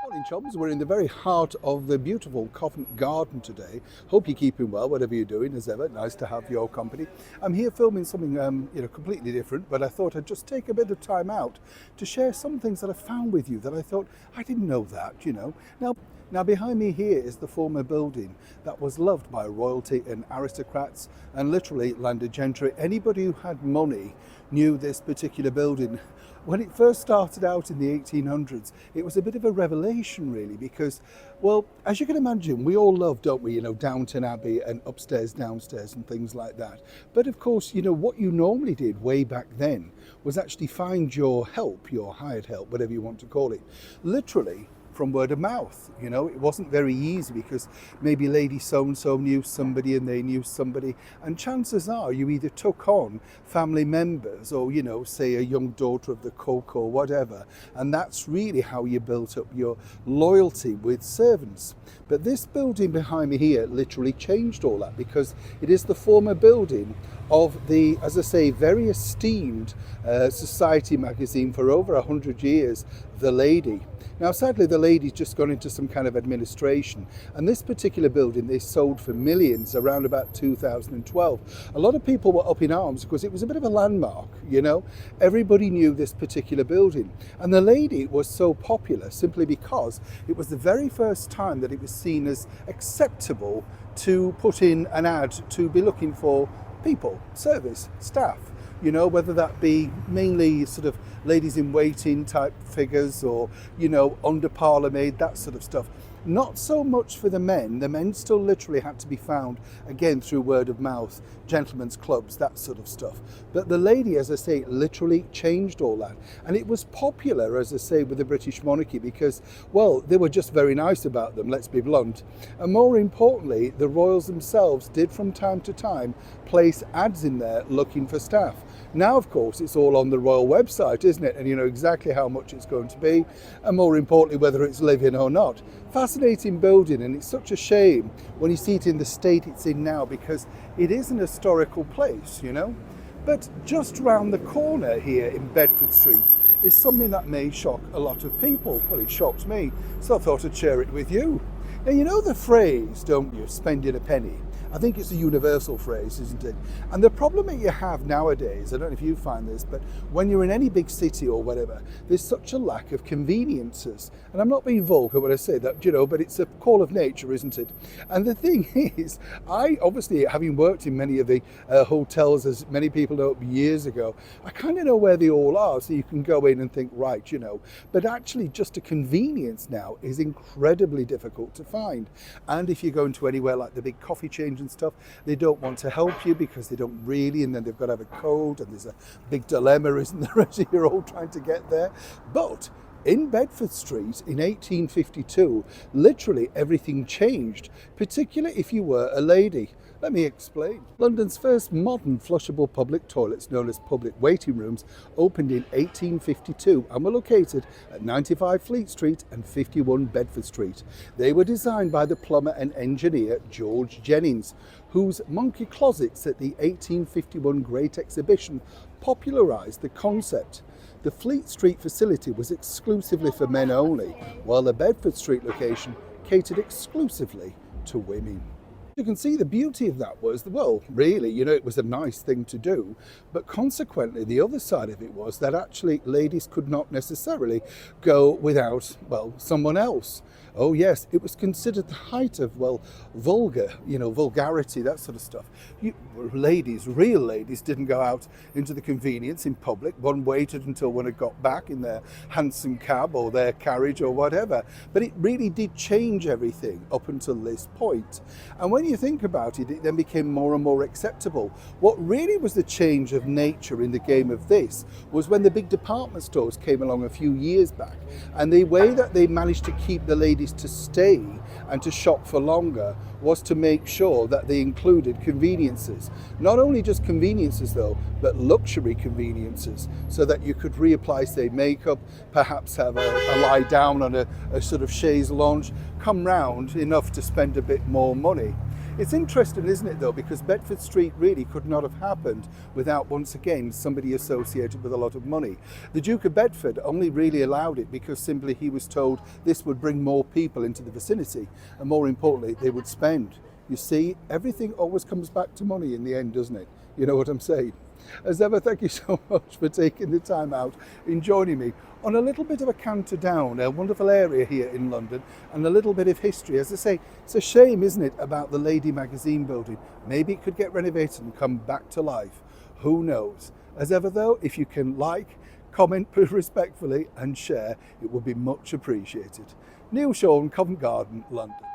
Morning, chums. We're in the very heart of the beautiful Covent Garden today. Hope you're keeping well, whatever you're doing, as ever. Nice to have your company. I'm here filming something, completely different, but I thought I'd just take a bit of time out to share some things that I found with you that I thought I didn't know that. Now behind me here is the former building that was loved by royalty and aristocrats and literally landed gentry. Anybody who had money knew this particular building. When it first started out in the 1800s, it was a bit of a revelation really because, well, as you can imagine, we all love, don't we, Downton Abbey and upstairs, downstairs and things like that. But of course, what you normally did way back then was actually find your help, your hired help, whatever you want to call it, literally from word of mouth. It wasn't very easy because maybe Lady so-and-so knew somebody and they knew somebody, and chances are you either took on family members or say a young daughter of the cook or whatever, and that's really how you built up your loyalty with servants. But this building behind me here literally changed all that because it is the former building of the, as I say, very esteemed society magazine for over 100 years, The Lady. Now, sadly, The Lady's just gone into some kind of administration, and this particular building they sold for millions around about 2012. A lot of people were up in arms because it was a bit of a landmark, Everybody knew this particular building, and The Lady was so popular simply because it was the very first time that it was seen as acceptable to put in an ad to be looking for people, service, staff, whether that be mainly sort of ladies in waiting type figures or, under parlourmaid, that sort of stuff. Not so much for the men. The men still literally had to be found, again, through word of mouth, gentlemen's clubs, that sort of stuff. But The Lady, as I say, literally changed all that. And it was popular, as I say, with the British monarchy because, well, they were just very nice about them, let's be blunt. And more importantly, the royals themselves did from time to time place ads in there looking for staff. Now, of course, it's all on the royal website, isn't it? And you know exactly how much it's going to be, and more importantly, whether it's living or not. Fascinating building, and it's such a shame when you see it in the state it's in now because it is an historical place, But just round the corner here in Bedford Street is something that may shock a lot of people. Well, it shocked me, so I thought I'd share it with you. Now, you know the phrase, don't you, spending a penny? I think it's a universal phrase, isn't it? And the problem that you have nowadays, I don't know if you find this, but when you're in any big city or whatever, there's such a lack of conveniences. And I'm not being vulgar when I say that, but it's a call of nature, isn't it? And the thing is, I obviously, having worked in many of the hotels, as many people know years ago, I kind of know where they all are, so you can go in and think, right, But actually, just a convenience now is incredibly difficult to find. And if you go into anywhere like the big coffee chains and stuff, they don't want to help you because they don't really, and then they've got to have a code, and there's a big dilemma, isn't there, as you're all trying to get there. But in Bedford Street in 1852, literally everything changed, particularly if you were a lady. Let me explain. London's first modern flushable public toilets, known as public waiting rooms, opened in 1852 and were located at 95 Fleet Street and 51 Bedford Street. They were designed by the plumber and engineer George Jennings, whose monkey closets at the 1851 Great Exhibition popularised the concept. The Fleet Street facility was exclusively for men only, while the Bedford Street location catered exclusively to women. You can see the beauty of that was, well, really, it was a nice thing to do, but consequently the other side of it was that actually ladies could not necessarily go without, well, someone else. Oh yes, it was considered the height of, well, vulgarity, that sort of stuff. Real ladies didn't go out into the convenience in public. One waited until one had got back in their hansom cab or their carriage or whatever. But it really did change everything up until this point. And when you think about it, it then became more and more acceptable. What really was the change of nature in the game of this was when the big department stores came along a few years back, and the way that they managed to keep the ladies to stay and to shop for longer was to make sure that they included conveniences. Not only just conveniences though, but luxury conveniences, so that you could reapply, say, makeup, perhaps have a lie down on a sort of chaise lounge, come round enough to spend a bit more money. It's interesting, isn't it, though, because Bedford Street really could not have happened without, once again, somebody associated with a lot of money. The Duke of Bedford only really allowed it because simply he was told this would bring more people into the vicinity, and more importantly, they would spend. You see, everything always comes back to money in the end, doesn't it? You know what I'm saying? As ever, thank you so much for taking the time out in joining me on a little bit of a canter down, a wonderful area here in London, and a little bit of history. As I say, it's a shame, isn't it, about the Lady Magazine building. Maybe it could get renovated and come back to life. Who knows? As ever, though, if you can like, comment respectfully and share, it would be much appreciated. Neil Shawn, Covent Garden, London.